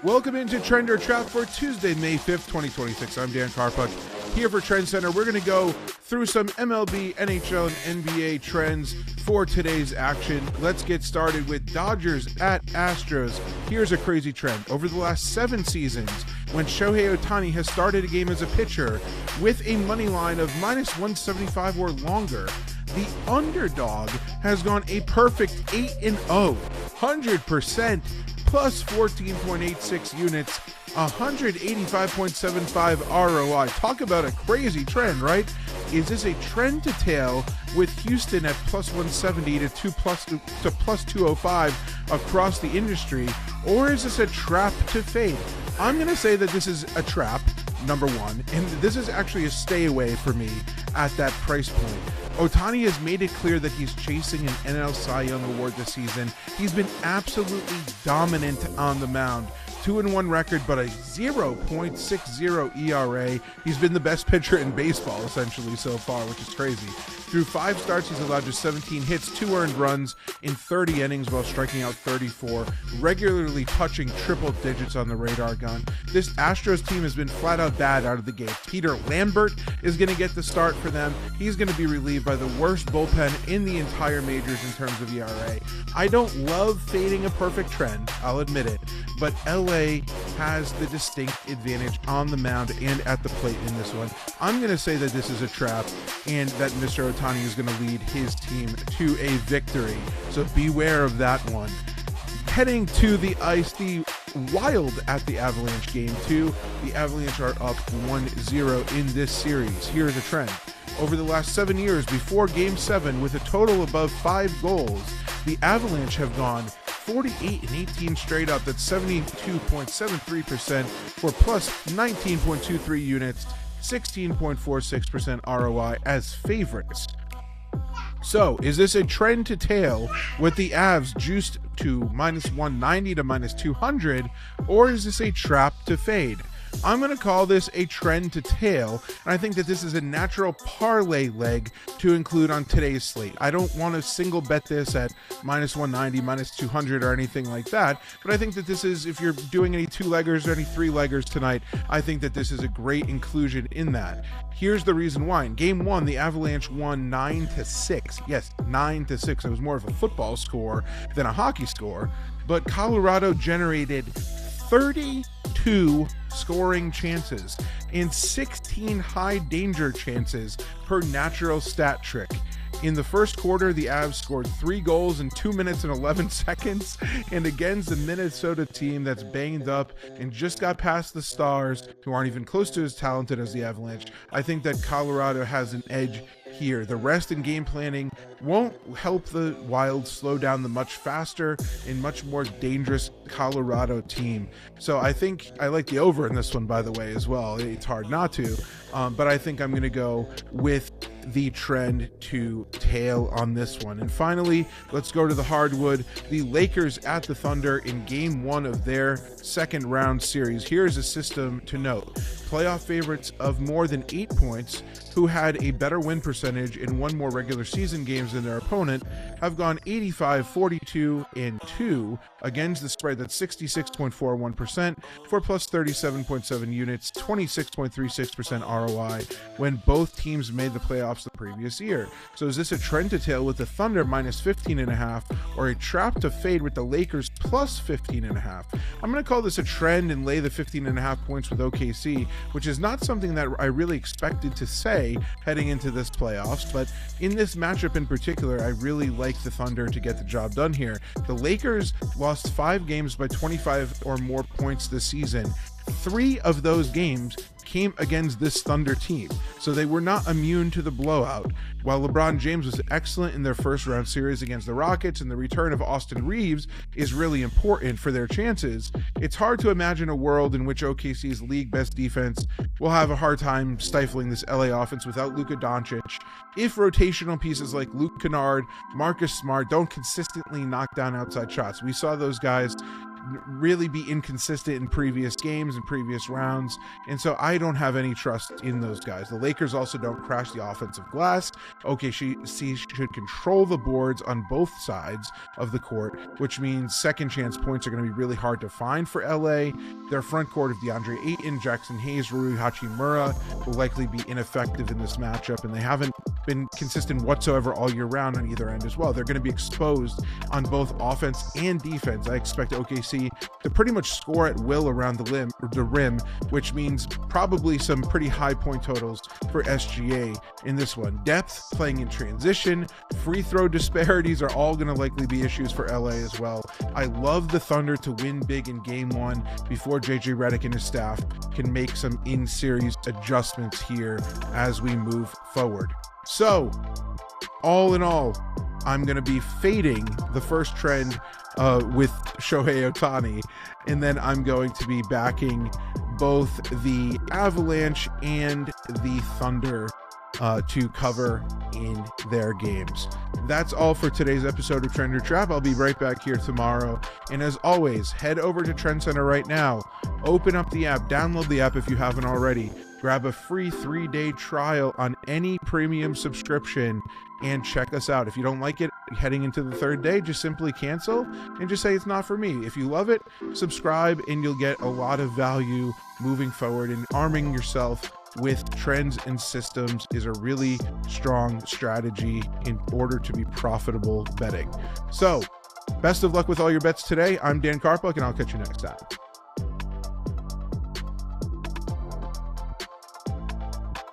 Welcome into Trend or Trap for Tuesday, May 5th, 2026. I'm Dan Karpuc, here for Trend Center. We're going to go through some MLB, NHL, and NBA trends for today's action. Let's get started with Dodgers at Astros. Here's a crazy trend. Over the last 7 seasons, when Shohei Ohtani has started a game as a pitcher with a money line of -175 or longer, the underdog has gone a perfect 8-0, 100%, plus 14.86 units, 185.75 ROI. Talk about a crazy trend, right? Is this a trend to tail with Houston at plus 170 to plus 205 across the industry, or is this a trap to fade? I'm going to say that this is a trap, number one, and this is actually a stay away for me at that price point. Ohtani has made it clear that he's chasing an NL Cy Young Award this season. He's been absolutely dominant on the mound. 2-1 record, but a 0.60 ERA. He's been the best pitcher in baseball, essentially, so far, which is crazy. Through 5 starts, he's allowed just 17 hits, 2 earned runs in 30 innings while striking out 34, regularly touching triple digits on the radar gun. This Astros team has been flat out bad out of the gate. Peter Lambert is going to get the start for them. He's going to be relieved by the worst bullpen in the entire majors in terms of ERA. I don't love fading a perfect trend, I'll admit it, but LA has the distinct advantage on the mound and at the plate in this one. I'm going to say that this is a trap and that Mr. Ohtani is going to lead his team to a victory. So beware of that one. Heading to the ice, the Wild at the Avalanche game 2. The Avalanche are up 1-0 in this series. Here's a trend. Over the last 7 years, before Game 7, with a total above 5 goals, the Avalanche have gone 48-18 straight up. That's 72.73% for plus 19.23 units, 16.46% ROI as favorites. So, is this a trend to tail with the Avs juiced to -190 to -200, or is this a trap to fade? I'm going to call this a trend to tail, and I think that this is a natural parlay leg to include on today's slate. I don't want to single bet this at -190, -200, or anything like that, but I think that this is, if you're doing any 2-leggers or any 3-leggers tonight, I think that this is a great inclusion in that. Here's the reason why. In Game 1, the Avalanche won 9-6. Yes, 9-6. It was more of a football score than a hockey score, but Colorado generated 32 scoring chances and 16 high danger chances per natural stat trick. In the first quarter, the Avs scored 3 goals in 2 minutes and 11 seconds, and against the Minnesota team that's banged up and just got past the Stars, who aren't even close to as talented as the Avalanche, I think that Colorado has an edge here. The rest in game planning won't help the Wild slow down the much faster and much more dangerous Colorado team. So I think I like the over in this one, by the way, as well. It's hard not to, but I think I'm going to go with the trend to tail on this one. And finally, let's go to the hardwood. The Lakers at the Thunder in Game 1 of their second round series. Here's a system to note. Playoff favorites of more than 8 points, who had a better win percentage in 1 more regular season games than their opponent, have gone 85, 42, and 2 against the spread. That's 66.41% for plus 37.7 units, 26.36% ROI when both teams made the playoffs the previous year. So is this a trend to tail with the Thunder -15.5, or a trap to fade with the Lakers plus 15.5? I'm going to call this a trend and lay the 15.5 points with OKC, which is not something that I really expected to say heading into this playoffs, but in this matchup in particular, I really like the Thunder to get the job done here. The Lakers lost 5 games by 25 or more points this season. 3 of those games came against this Thunder team, so they were not immune to the blowout. While LeBron James was excellent in their first round series against the Rockets, and the return of Austin Reeves is really important for their chances, it's hard to imagine a world in which OKC's league best defense will have a hard time stifling this LA offense without Luka Doncic if rotational pieces like Luke Kennard, Marcus Smart don't consistently knock down outside shots. We saw those guys really be inconsistent in previous games and previous rounds. And so I don't have any trust in those guys. The Lakers also don't crash the offensive glass. OKC should control the boards on both sides of the court, which means second chance points are going to be really hard to find for LA. Their front court of DeAndre Ayton, Jackson Hayes, Rui Hachimura will likely be ineffective in this matchup, and they haven't been consistent whatsoever all year round on either end as well. They're going to be exposed on both offense and defense. I expect OKC to pretty much score at will around the rim, which means probably some pretty high point totals for SGA in this one. Depth, playing in transition, free throw disparities are all going to likely be issues for LA as well. I love the Thunder to win big in game one before JJ Redick and his staff can make some in-series adjustments here as we move forward. So, all in all, I'm going to be fading the first trend with Shohei Ohtani, and then I'm going to be backing both the Avalanche and the Thunder to cover in their games. That's all for today's episode of Trend or Trap. I'll be right back here tomorrow. And as always, head over to Trend Center right now. Open up the app, download the app if you haven't already. Grab a free 3-day trial on any premium subscription and check us out. If you don't like it heading into the third day, just simply cancel and just say it's not for me. If you love it, subscribe and you'll get a lot of value moving forward, and arming yourself with trends and systems is a really strong strategy in order to be profitable betting. So, best of luck with all your bets today. I'm Dan Karpuc, and I'll catch you next time.